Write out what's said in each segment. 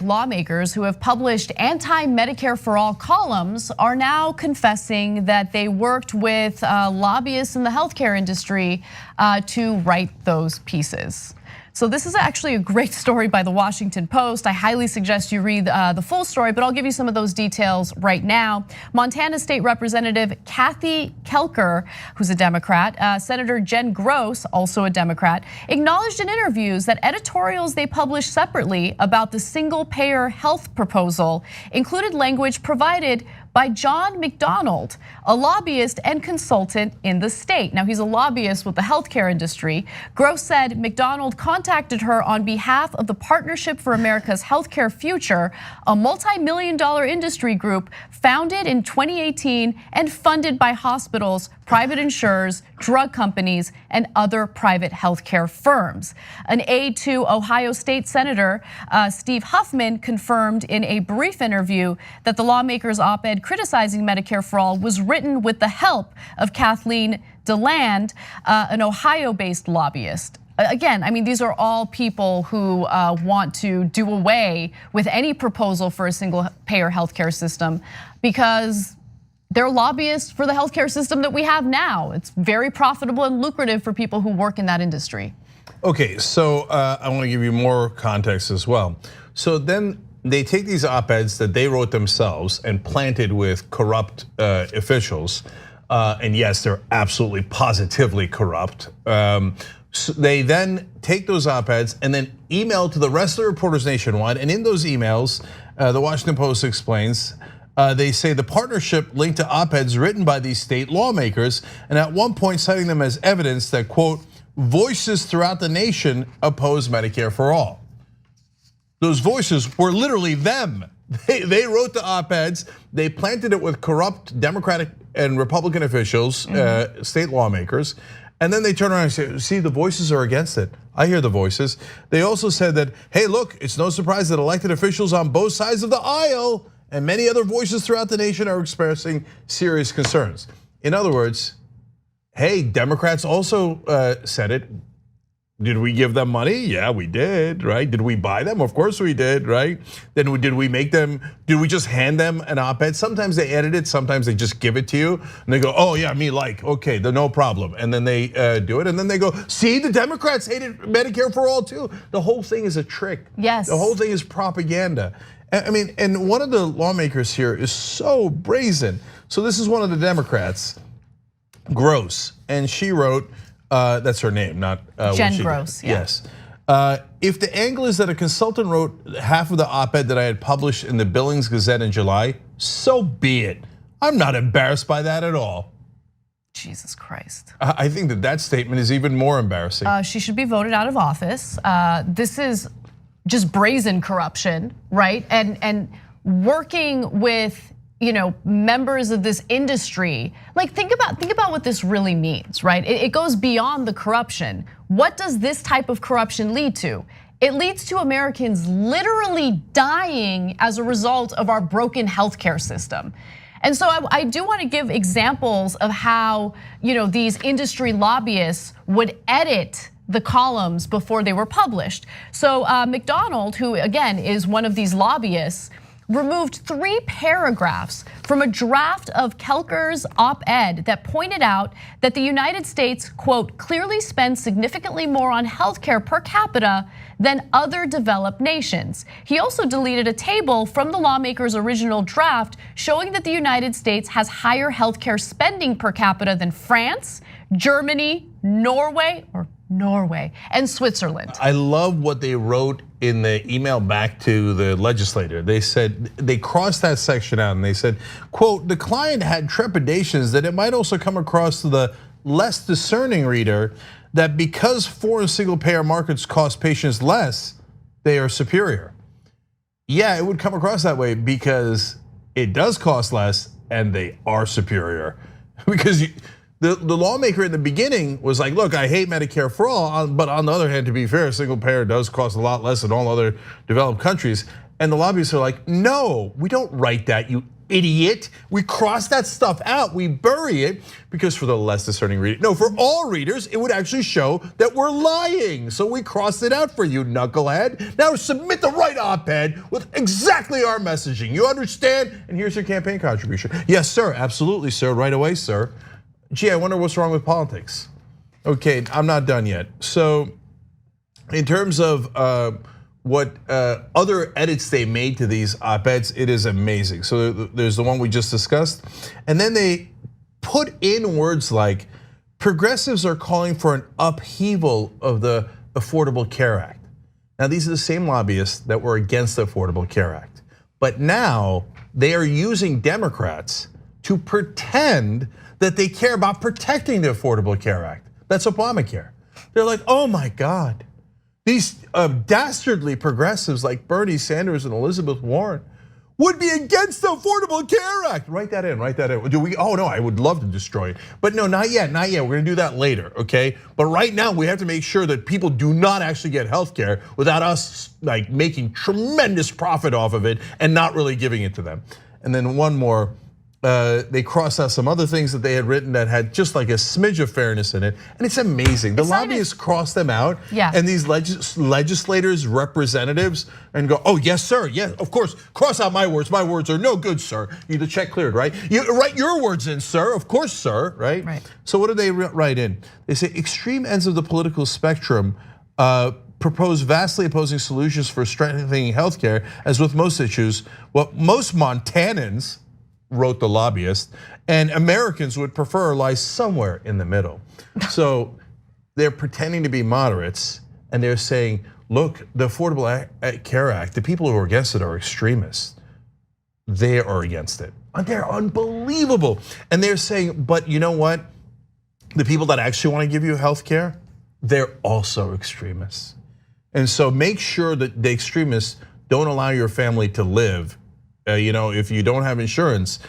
Lawmakers who have published anti-Medicare for All columns are now confessing that they worked with lobbyists in the healthcare industry to write those pieces. So this is actually a great story by the Washington Post. I highly suggest you read the full story, but I'll give you some of those details right now. Montana State Representative Kathy Kelker, who's a Democrat, Senator Jen Gross, also a Democrat, acknowledged in interviews that editorials they published separately about the single-payer health proposal included language provided by John McDonald, a lobbyist and consultant in the state. Now, he's a lobbyist with the healthcare industry. Gross said McDonald contacted her on behalf of the Partnership for America's Healthcare Future, a multi-million-dollar industry group founded in 2018 and funded by hospitals, private insurers, drug companies, and other private healthcare firms. An aide to Ohio State Senator Steve Huffman confirmed in a brief interview that the lawmakers' op-ed criticizing Medicare for All was written with the help of Kathleen DeLand, an Ohio-based lobbyist. Again, I mean, these are all people who want to do away with any proposal for a single-payer healthcare system because they're lobbyists for the healthcare system that we have now. It's very profitable and lucrative for people who work in that industry. Okay, so I want to give you more context as well. So then they take these op-eds that they wrote themselves and planted with corrupt officials. And yes, they're absolutely positively corrupt. So they then take those op-eds and then email to the rest of the reporters nationwide. And in those emails, the Washington Post explains, they say the partnership linked to op-eds written by these state lawmakers, and at one point citing them as evidence that, quote, voices throughout the nation oppose Medicare for All. Those voices were literally them. They wrote the op-eds, they planted it with corrupt Democratic and Republican officials, state lawmakers, and then they turn around and say, see, the voices are against it. I hear the voices. They also said that, hey, look, it's no surprise that elected officials on both sides of the aisle and many other voices throughout the nation are expressing serious concerns. In other words, hey, Democrats also said it. Did we give them money? Yeah, we did, right? Did we buy them? Of course we did, right? Then did we make them, did we just hand them an op-ed? Sometimes they edit it, sometimes they just give it to you. And they go, oh yeah, me like, okay, no problem. And then they do it, and then they go, see, the Democrats hated Medicare for All too. The whole thing is a trick. Yes. The whole thing is propaganda. I mean, and one of the lawmakers here is so brazen. So this is one of the Democrats, Gross, and she wrote, that's her name, not Jen Gross. Yeah. Yes. If the angle is that a consultant wrote half of the op-ed that I had published in the Billings Gazette in July, so be it. I'm not embarrassed by that at all. Jesus Christ. I think that statement is even more embarrassing. She should be voted out of office. This is just brazen corruption, right? And working with members of this industry. Like think about what this really means, right? It goes beyond the corruption. What does this type of corruption lead to? It leads to Americans literally dying as a result of our broken healthcare system. And so I do want to give examples of how these industry lobbyists would edit the columns before they were published. So McDonald, who again is one of these lobbyists, removed 3 paragraphs from a draft of Kelker's op-ed that pointed out that the United States, quote, clearly spends significantly more on healthcare per capita than other developed nations. He also deleted a table from the lawmakers' original draft showing that the United States has higher healthcare spending per capita than France, Germany, Norway, and Switzerland. I love what they wrote in the email back to the legislator. They said, they crossed that section out and they said, quote, the client had trepidations that it might also come across to the less discerning reader that because foreign single-payer markets cost patients less, they are superior. Yeah, it would come across that way because it does cost less and they are superior. Because the lawmaker in the beginning was like, look, I hate Medicare for All, but on the other hand, to be fair, single payer does cost a lot less than all other developed countries. And the lobbyists are like, no, we don't write that, you idiot. We cross that stuff out, we bury it, because for the less discerning reader, no, for all readers, it would actually show that we're lying. So we crossed it out for you, knucklehead. Now submit the right op-ed with exactly our messaging. You understand? And here's your campaign contribution. Yes, sir, absolutely, sir, right away, sir. Gee, I wonder what's wrong with politics. Okay, I'm not done yet. So in terms of what other edits they made to these op-eds, it is amazing. So there's the one we just discussed. And then they put in words like, progressives are calling for an upheaval of the Affordable Care Act. Now these are the same lobbyists that were against the Affordable Care Act. But now they are using Democrats to pretend that they care about protecting the Affordable Care Act. That's Obamacare. They're like, oh my God. These dastardly progressives like Bernie Sanders and Elizabeth Warren would be against the Affordable Care Act. Write that in, write that in. Do we? Oh no, I would love to destroy it. But no, not yet, not yet. We're gonna do that later, okay? But right now we have to make sure that people do not actually get health care without us like making tremendous profit off of it and not really giving it to them. And then one more. They crossed out some other things that they had written that had just like a smidge of fairness in it, and it's amazing. The lobbyists cross them out, and these legislators, representatives, and go, oh yes sir, yes of course, cross out my words are no good, sir. You the check cleared, right? You write your words in, sir, of course, sir, right? Right. So what do they write in? They say extreme ends of the political spectrum propose vastly opposing solutions for strengthening healthcare, as with most issues, what most Montanans, wrote the lobbyist, and Americans would prefer lies somewhere in the middle. So they're pretending to be moderates, and they're saying, look, the Affordable Care Act, the people who are against it are extremists. They are against it. And they're unbelievable. And they're saying, but you know what? The people that actually want to give you health care, they're also extremists. And so make sure that the extremists don't allow your family to live. If you don't have insurance,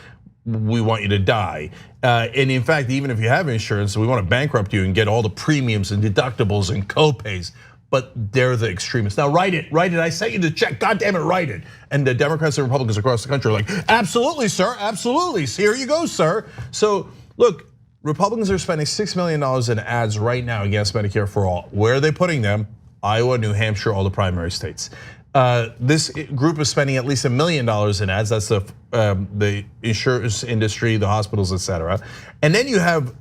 we want you to die. And in fact, even if you have insurance, we want to bankrupt you and get all the premiums and deductibles and co-pays. But they're the extremists. Now write it. I sent you the check, God damn it, write it. And the Democrats and Republicans across the country are like, absolutely, sir, absolutely. Here you go, sir. So look, Republicans are spending $6 million in ads right now against Medicare for All. Where are they putting them? Iowa, New Hampshire, all the primary states. This group is spending at least $1 million in ads. That's the insurance industry, the hospitals, etc. And then you have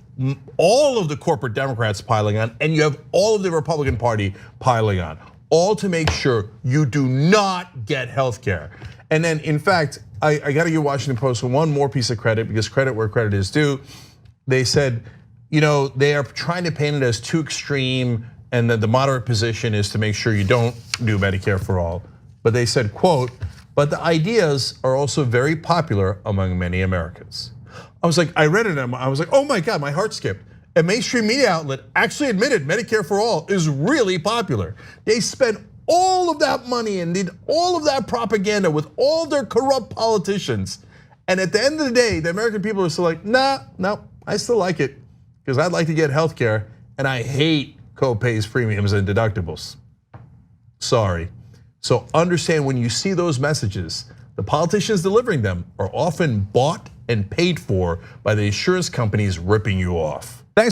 all of the corporate Democrats piling on, and you have all of the Republican Party piling on, all to make sure you do not get health care. And then, in fact, I got to give Washington Post one more piece of credit, because credit where credit is due. They said, they are trying to paint it as too extreme, and that the moderate position is to make sure you don't do Medicare for all. But they said, quote, but the ideas are also very popular among many Americans. I was like, I read it and I was like, oh my God, my heart skipped. A mainstream media outlet actually admitted Medicare for all is really popular. They spent all of that money and did all of that propaganda with all their corrupt politicians. And at the end of the day, the American people are still like, nah, no, I still like it, because I'd like to get health care, and I hate co-pays, premiums, and deductibles. Sorry. So understand, when you see those messages, the politicians delivering them are often bought and paid for by the insurance companies ripping you off. Thanks.